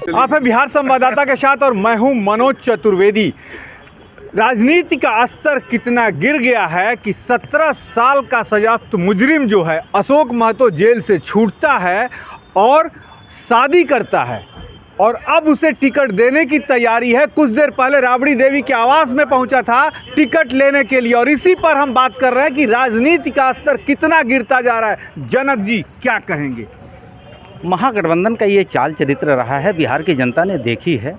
आप है बिहार संवाददाता के साथ और मैं हूं मनोज चतुर्वेदी। राजनीति का स्तर कितना गिर गया है कि 17 साल का सजायाफ्त मुजरिम जो है अशोक महतो जेल से छूटता है और शादी करता है और अब उसे टिकट देने की तैयारी है। कुछ देर पहले राबड़ी देवी के आवास में पहुंचा था टिकट लेने के लिए और इसी पर हम बात कर रहे हैं कि राजनीति का स्तर कितना गिरता जा रहा है। जनक जी क्या कहेंगे? महागठबंधन का ये चाल चरित्र रहा है, बिहार की जनता ने देखी है।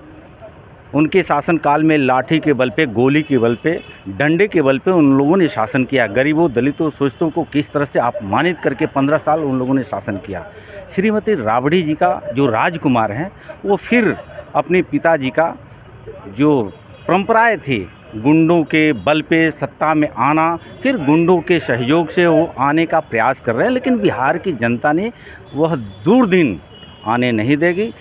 उनके शासनकाल में लाठी के बल पे, गोली के बल पे, डंडे के बल पे उन लोगों ने शासन किया। गरीबों, दलितों, शोषितों को किस तरह से अपमानित करके 15 साल उन लोगों ने शासन किया। श्रीमती राबड़ी जी का जो राजकुमार हैं वो फिर अपने पिताजी का जो परंपराएं थी, गुंडों के बल पे सत्ता में आना, फिर गुंडों के सहयोग से वो आने का प्रयास कर रहे हैं, लेकिन बिहार की जनता ने वह दुर्दिन आने नहीं देगी।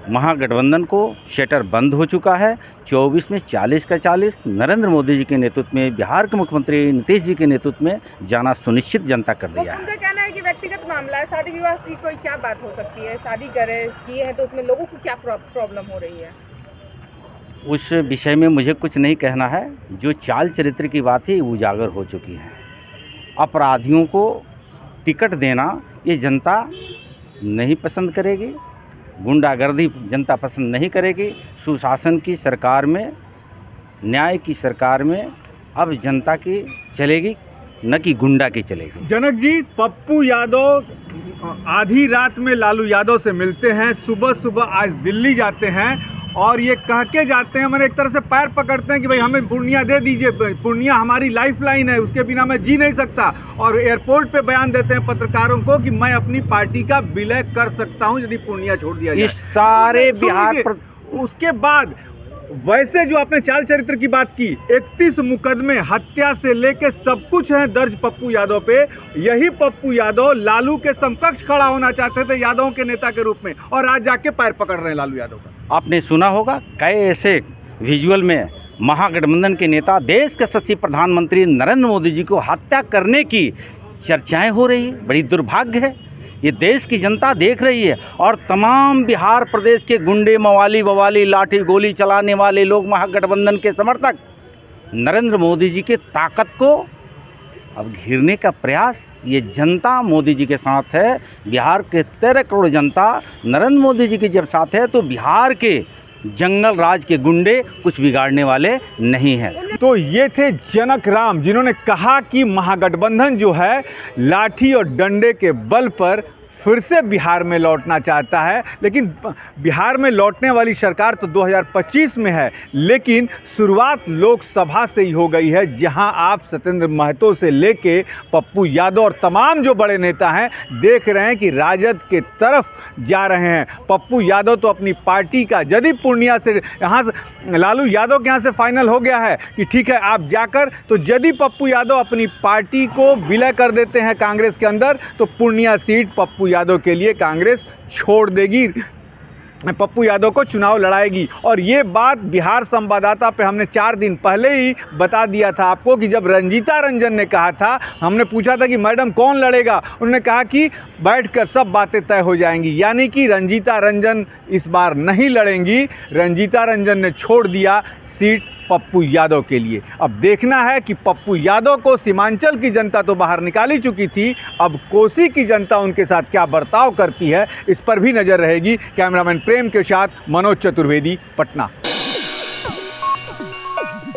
महागठबंधन को शटर बंद हो चुका है। 24 में 40 का 40 नरेंद्र मोदी जी के नेतृत्व में, बिहार के मुख्यमंत्री नीतीश जी के नेतृत्व में जाना सुनिश्चित जनता कर दिया है। उनका कहना है कि व्यक्तिगत मामला है, शादी विवाह की कोई क्या बात हो सकती है? शादी किए हैं तो उसमें लोगों को क्या प्रॉब्लम हो रही है? उस विषय में मुझे कुछ नहीं कहना है। जो चाल चरित्र की बात है उजागर हो चुकी है। अपराधियों को टिकट देना ये जनता नहीं पसंद करेगी, गुंडागर्दी जनता पसंद नहीं करेगी। सुशासन की सरकार में, न्याय की सरकार में अब जनता की चलेगी, न कि गुंडा की चलेगी। जनक जी, पप्पू यादव आधी रात में लालू यादव से मिलते हैं, सुबह सुबह आज दिल्ली जाते हैं और ये कह के जाते हैं, मैंने एक तरह से पैर पकड़ते हैं कि भाई हमें पूर्णिया दे दीजिए, पूर्णिया हमारी लाइफलाइन है, उसके बिना मैं जी नहीं सकता। और एयरपोर्ट पे बयान देते हैं पत्रकारों को कि मैं अपनी पार्टी का विलय कर सकता हूं यदि पूर्णिया छोड़ दिया जाए। सारे बिहार उसके बाद वैसे जो आपने चाल चरित्र की बात की, 31 मुकदमे हत्या से लेके सब कुछ है दर्ज पप्पू यादव पे। यही पप्पू यादव लालू के समकक्ष खड़ा होना चाहते थे यादव के नेता के रूप में, और आज जाके पैर पकड़ रहे हैं लालू यादव का। आपने सुना होगा कई ऐसे विजुअल में महागठबंधन के नेता देश के यशस्वी प्रधानमंत्री नरेंद्र मोदी जी को हत्या करने की चर्चाएं हो रही है। बड़ी दुर्भाग्य है, ये देश की जनता देख रही है और तमाम बिहार प्रदेश के गुंडे, मवाली, बवाली, लाठी गोली चलाने वाले लोग, महागठबंधन के समर्थक नरेंद्र मोदी जी के ताकत को अब घिरने का प्रयास, ये जनता मोदी जी के साथ है। बिहार के 13 करोड़ जनता नरेंद्र मोदी जी के जब साथ है तो बिहार के जंगल राज के गुंडे कुछ बिगाड़ने वाले नहीं हैं। तो ये थे जनक राम, जिन्होंने कहा कि महागठबंधन जो है लाठी और डंडे के बल पर फिर से बिहार में लौटना चाहता है। लेकिन बिहार में लौटने वाली सरकार तो 2025 में है, लेकिन शुरुआत लोकसभा से ही हो गई है, जहां आप सत्येंद्र महतो से लेके पप्पू यादव और तमाम जो बड़े नेता हैं देख रहे हैं कि राजद के तरफ जा रहे हैं। पप्पू यादव तो अपनी पार्टी का, यदि पूर्णिया से यहाँ से लालू यादव के यहाँ से फाइनल हो गया है कि ठीक है आप जाकर, तो यदि पप्पू यादव अपनी पार्टी को विलय कर देते हैं कांग्रेस के अंदर, तो पूर्णिया सीट पप्पू यादव के लिए कांग्रेस छोड़ देगी, पप्पू यादव को चुनाव लड़ाएगी। और ये बात बिहार संवाददाता पे हमने 4 दिन पहले ही बता दिया था आपको कि जब रंजीता रंजन ने कहा था, हमने पूछा था कि मैडम कौन लड़ेगा, उन्होंने कहा कि बैठकर सब बातें तय हो जाएंगी। यानी कि रंजीता रंजन इस बार नहीं लड़ेंगी। रंजीता रंजन ने छोड़ दिया सीट पप्पू यादव के लिए। अब देखना है कि पप्पू यादव को सीमांचल की जनता तो बाहर निकाली चुकी थी, अब कोसी की जनता उनके साथ क्या बर्ताव करती है, इस पर भी नजर रहेगी। कैमरामैन प्रेम के साथ मनोज चतुर्वेदी, पटना।